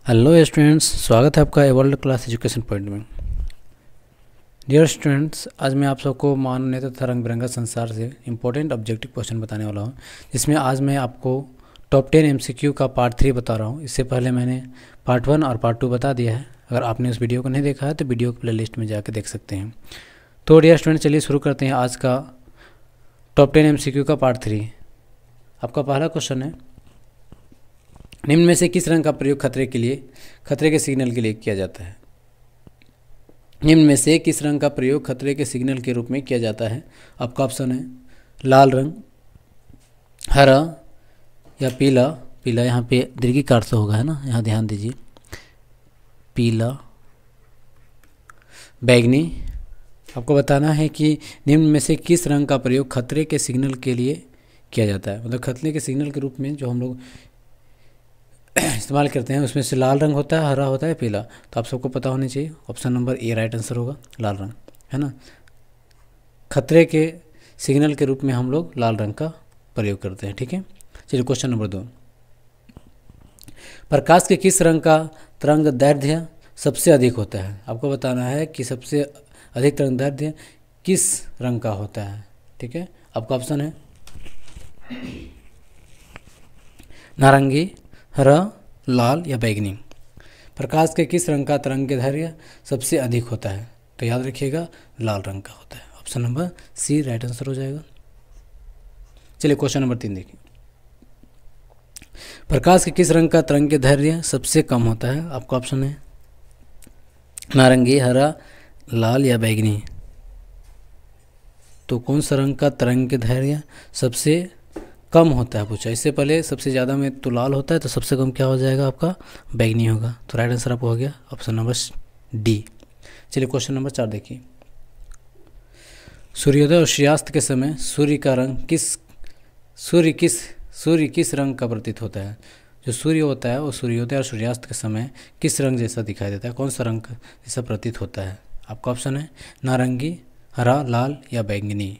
Hello students, स्वागत है आपका वर्ल्ड क्लास एजुकेशन पॉइंट में। डियर स्टूडेंट्स, आज मैं आप सबको मानव तथा रंग बिरंगा संसार से इम्पोर्टेंट ऑब्जेक्टिव क्वेश्चन बताने वाला हूँ, जिसमें आज मैं आपको टॉप 10 MCQ का पार्ट 3 बता रहा हूँ। इससे पहले मैंने पार्ट 1 और पार्ट 2 बता दिया है। अगर आपने उस वीडियो को नहीं देखा है तो वीडियो की प्ले लिस्ट में जाकर देख सकते हैं। तो डियर स्टूडेंट, चलिए शुरू करते हैं आज का टॉप 10 MCQ का पार्ट 3। आपका पहला क्वेश्चन है, निम्न में से किस रंग का प्रयोग खतरे के सिग्नल के लिए किया जाता है? निम्न में से किस रंग का प्रयोग खतरे के सिग्नल के रूप में किया जाता है? आपका ऑप्शन है लाल रंग, हरा या पीला। पीला यहाँ पे दीर्घिकार से होगा, है ना, यहाँ ध्यान दीजिए। पीला, बैगनी। आपको बताना है कि निम्न में से किस रंग का प्रयोग खतरे के सिग्नल के लिए किया जाता है। मतलब खतरे के सिग्नल के रूप में जो हम लोग इस्तेमाल करते हैं उसमें से लाल रंग होता है, हरा होता है, पीला। तो आप सबको पता होनी चाहिए, option number A right answer होगा, लाल रंग, है ना। खतरे के सिग्नल के रूप में हम लोग लाल रंग का प्रयोग करते हैं, ठीक है। चलिए क्वेश्चन नंबर 2, प्रकाश के किस रंग का तरंग दैर्ध्य सबसे अधिक होता है? आपको बताना है कि सबसे अधिक तरंग दैर्ध्य किस रंग का होता है, ठीक है। आपका ऑप्शन है नारंगी, हरा, लाल या बैगनी। प्रकाश के किस रंग का तरंगदैर्ध्य सबसे अधिक होता है? तो याद रखिएगा लाल रंग का होता है, option number C right answer हो जाएगा। चलिए क्वेश्चन नंबर 3 देखिए, प्रकाश के किस रंग का तरंगदैर्ध्य सबसे कम होता है? आपका ऑप्शन है नारंगी, हरा, लाल या बैगनी। तो कौन सा रंग का तरंगदैर्ध्य सबसे कम होता है पूछा। इससे पहले सबसे ज़्यादा में तो लाल होता है, तो सबसे कम क्या हो जाएगा आपका? बैगनी होगा। तो राइट आंसर आपको हो गया ऑप्शन नंबर डी। चलिए क्वेश्चन नंबर 4 देखिए, सूर्योदय और सूर्यास्त के समय सूर्य किस रंग का प्रतीत होता है? जो सूर्य होता है वो सूर्योदय और सूर्यास्त के समय किस रंग जैसा दिखाई देता है? कौन सा रंग जैसा प्रतीत होता है? आपका ऑप्शन है नारंगी, हरा, लाल या बैंगनी।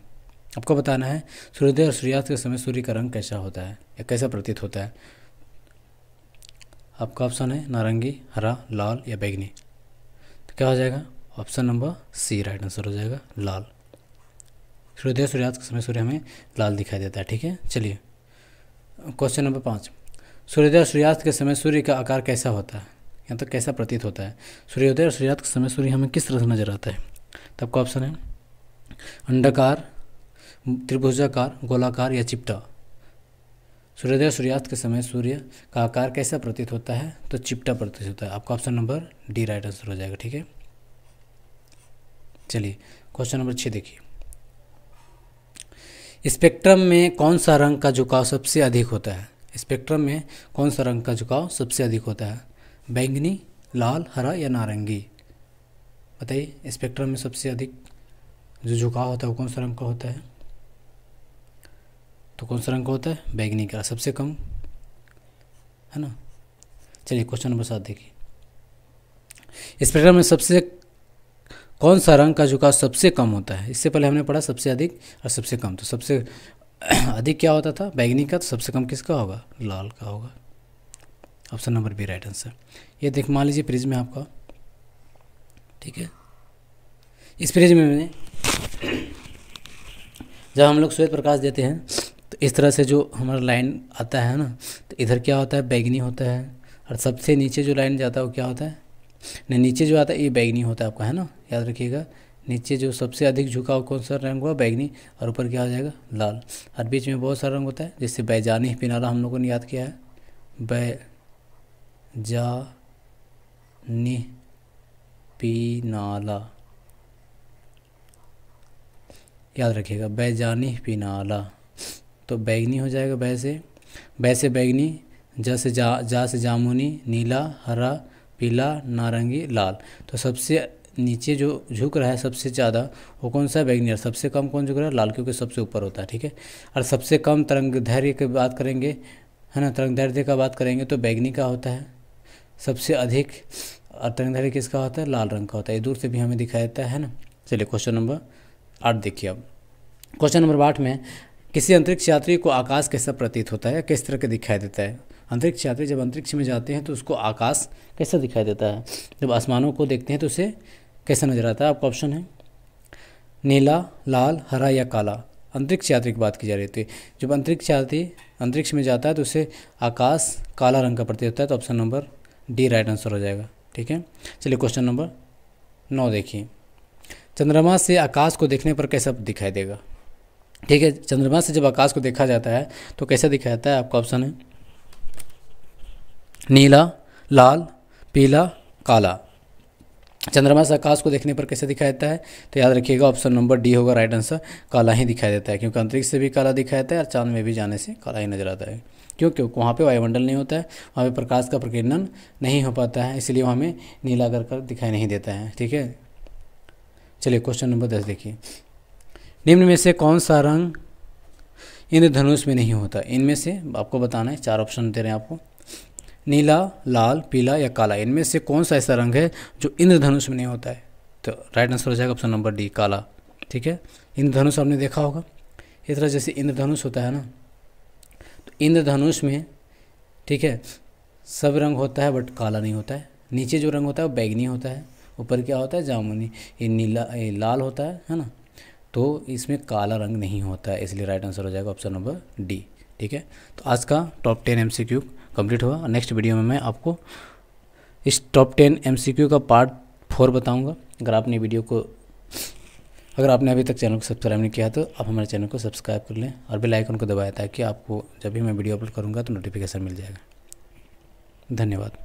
आपको बताना है सूर्योदय और सूर्यास्त के समय सूर्य का रंग कैसा होता है या कैसा प्रतीत होता है। आपका ऑप्शन है नारंगी, हरा, लाल या बैंगनी। तो क्या हो जाएगा? Option number C right answer हो जाएगा, लाल। सूर्योदय सूर्यास्त के समय सूर्य हमें लाल दिखाई देता है, ठीक है। चलिए क्वेश्चन नंबर 5, सूर्योदय और सूर्यास्त के समय सूर्य का आकार कैसा होता है या तो कैसा प्रतीत होता है? सूर्योदय और सूर्यास्त के समय सूर्य हमें किस तरह से नजर आता है? तो आपका ऑप्शन है अंडाकार, त्रिभुजाकार, गोलाकार या चिपटा। सूर्योदय सूर्यास्त के समय सूर्य का आकार कैसा प्रतीत होता है? तो चिपटा प्रतीत होता है। आपका option number D right answer हो जाएगा, ठीक है। चलिए क्वेश्चन नंबर 6 देखिए, स्पेक्ट्रम में कौन सा रंग का झुकाव सबसे अधिक होता है? स्पेक्ट्रम में कौन सा रंग का झुकाव सबसे अधिक होता है? बैंगनी, लाल, हरा या नारंगी? बताइए, स्पेक्ट्रम में सबसे अधिक जो झुकाव होता है वो कौन सा रंग का होता है? तो कौन सा रंग का होता है? बैगनी का। सबसे कम, है ना। चलिए क्वेश्चन नंबर 7 देखिए, स्पेक्ट्रम में सबसे कौन सा रंग का झुकाव सबसे कम होता है? इससे पहले हमने पढ़ा सबसे अधिक और सबसे कम। तो सबसे अधिक क्या होता था? बैगनी का। तो सबसे कम किसका होगा? लाल का होगा, option number B right answer. ये देख मान लीजिए प्रिज्म है आपका, ठीक है। इस प्रिज्म में जब हम लोग श्वेत प्रकाश देते हैं तो इस तरह से जो हमारा लाइन आता है ना, तो इधर क्या होता है? बैगनी होता है। और सबसे नीचे जो लाइन जाता है वो क्या होता है? नहीं, नीचे जो आता है ये बैगनी होता है आपका, है ना। याद रखिएगा, नीचे जो सबसे अधिक झुकाव कौन सा रंग हुआ? बैगनी। और ऊपर क्या हो जाएगा? लाल। और बीच में बहुत सारा रंग होता है, जैसे बैजानी पिनाला हम लोगों ने याद किया है, बैजानी पिनाला, याद रखिएगा, बैजानी पिनाला। तो बैगनी हो जाएगा, बै से बैगनी, जा से जामुनी, नीला, हरा, पीला, नारंगी, लाल। तो सबसे नीचे जो झुक रहा है सबसे ज़्यादा वो कौन सा है? बैगनी। और सबसे कम कौन झुक रहा है? लाल, क्योंकि सबसे ऊपर होता है, ठीक है। और सबसे कम तरंगदैर्ध्य की बात करेंगे, है ना, तरंगदैर्ध्य का बात करेंगे तो बैगनी का होता है। सबसे अधिक तरंगदैर्ध्य किसका होता है? लाल रंग का होता है। ये दूर से भी हमें दिखाई देता है ना। चलिए क्वेश्चन नंबर 8 देखिए। अब क्वेश्चन नंबर 8 में किसी अंतरिक्ष यात्री को आकाश कैसा प्रतीत होता है, किस तरह के दिखाई देता है? अंतरिक्ष यात्री जब अंतरिक्ष में जाते हैं तो उसको आकाश कैसा दिखाई देता है, जब आसमानों को देखते हैं तो उसे कैसा नजर आता है। आपका ऑप्शन है नीला, लाल, हरा या काला। अंतरिक्ष यात्री की बात की जा रही थी, जब अंतरिक्ष यात्री अंतरिक्ष में जाता है तो उसे आकाश काला रंग का प्रतीत होता है। तो option number D right answer हो जाएगा। ठीक है, चलिए क्वेश्चन नंबर 9 देखिए। चंद्रमा से आकाश को देखने पर कैसा दिखाई देगा। ठीक है, चंद्रमा से जब आकाश को देखा जाता है तो कैसा दिखाई देता है। आपका ऑप्शन है नीला, लाल, पीला, काला। चंद्रमा से आकाश को देखने पर कैसे दिखाई देता है, तो याद रखिएगा ऑप्शन नंबर डी होगा राइट आंसर। काला ही दिखाई देता है, क्योंकि अंतरिक्ष से भी काला दिखाई देता है और चांद में भी जाने से काला ही नजर आता है। क्यों वहाँ पे वायुमंडल नहीं होता है, वहाँ पे प्रकाश का प्रकीर्णन नहीं हो पाता है, इसलिए वहाँ हमें नीला कर दिखाई नहीं देता है। ठीक है, चलिए क्वेश्चन नंबर 10 देखिए। निम्न में से कौन सा रंग इंद्रधनुष में नहीं होता। इनमें से आपको बताना है, 4 ऑप्शन दे रहे हैं आपको, नीला, लाल, पीला या काला। इनमें से कौन सा ऐसा रंग है जो इंद्रधनुष में नहीं होता है। तो राइट आंसर हो जाएगा ऑप्शन नंबर डी, काला। ठीक है, इंद्रधनुष आपने देखा होगा, इस तरह जैसे इंद्रधनुष होता है ना, तो इंद्रधनुष में ठीक है सब रंग होता है बट काला नहीं होता है। नीचे जो रंग होता है वो बैगनी होता है, ऊपर क्या होता है जामुनी, ये नीला, ये लाल होता है ना। तो इसमें काला रंग नहीं होता है, इसलिए राइट आंसर हो जाएगा ऑप्शन नंबर डी। ठीक है, तो आज का टॉप 10 MCQ कंप्लीट हुआ। नेक्स्ट वीडियो में मैं आपको इस टॉप 10 MCQ का पार्ट 4 बताऊंगा। अगर आपने अभी तक चैनल को सब्सक्राइब नहीं किया तो आप हमारे चैनल को सब्सक्राइब कर लें और बेल आइकन को दबाएं, ताकि आपको जब भी मैं वीडियो अपलोड करूंगा तो नोटिफिकेशन मिल जाएगा। धन्यवाद।